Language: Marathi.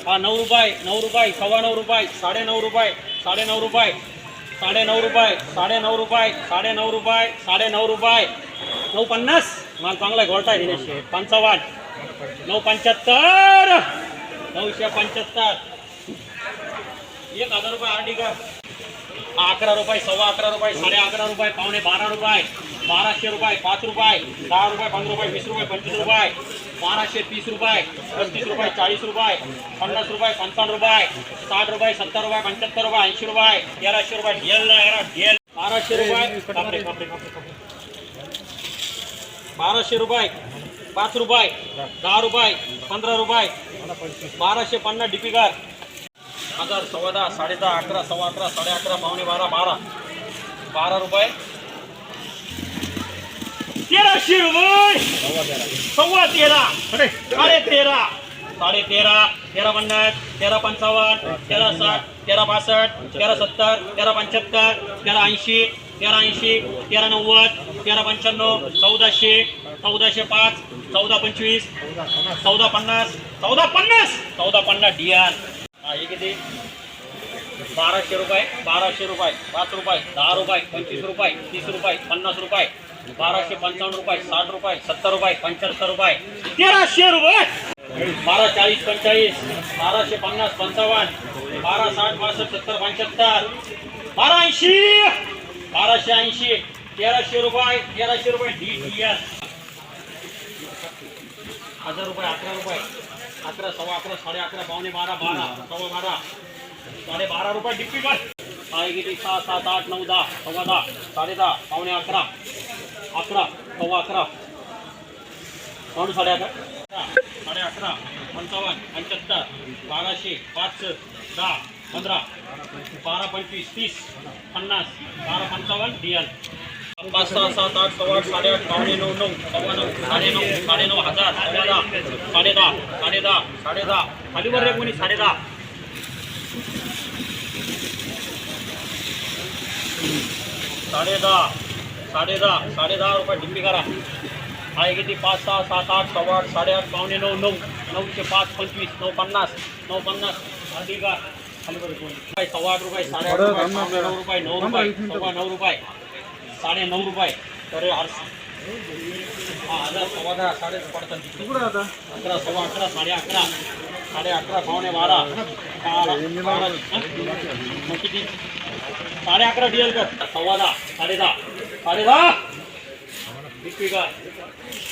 हा 9 रुपये 9 रुपये 9.25 रुपये 9.5 रुपये 9.5 रुपये 9.5 रुपये 9.5 रुपये 9.5 रुपये 9.5 रुपये 9.50 माल चांगला घोळता आहे दिनेश 55 9.75 975 1000 रुपये आरडी का 11 रुपये 11.25 रुपये 11.5 रुपये 11.25 रुपये 1200 रुपये 5 रुपये 10 रुपये 15 रुपये 20 रुपये 25 रुपये 1230 रुपये 35 रुपये 40 रुपये 50 रुपये 55 रुपये 60 रुपये 70 रुपये 75 रुपये 80 रुपये 1300 रुपये ढेल 1200 रुपये 1200 रुपये 5 रुपये 10 रुपये 15 रुपये 1250 डीपीकार 1000 10.15 10.5 11 11.15 11.5 11 12 12 रुपये 1300 रुपये 13.5 13.5 13.50 13.55 13.60 13.62 13.70 13.75 13.80 13.80 13.90 13.95 1400 1405 14.25 14.50 14.50 डीआर हे किती 1200 रुपये 5 रुपये 10 रुपये 25 रुपये 30 रुपये 50 रुपये 1255 रुपये 60 रुपये 70 रुपये 75 रुपये 1300 रुपये 1240 45 1250 55 1260 62 70 75 1280 1280 1300 रुपये डीटीएस 1000 रुपये 11 रुपये 11 11.25 11 12 12 रुपये डिप्पी पर आहे किती 6 7 8 9 10 10 10 11 11 11 11 11 11 55 75 1200 5 10 15 12 25 30 50 12 55 डीएल 5 6 7 8 8 8 9 9 9 9 हजार 10 खाली वर रे कोणी 10.5 10.5 रुपये डिंबी करा आहे किती 5 6 7 8 8 8 9 9 905 25 950 950 अधिक खाली वर कोणी 8.5 रुपये 8.5 रुपये 9 रुपये 9 रुपये 9 रुपये 9.5 रुपये तर 1000 10.15 साडे पडतात 11 11 11.5 11 मग किती 11.5 डीएल कर 10.15 10.5 10.5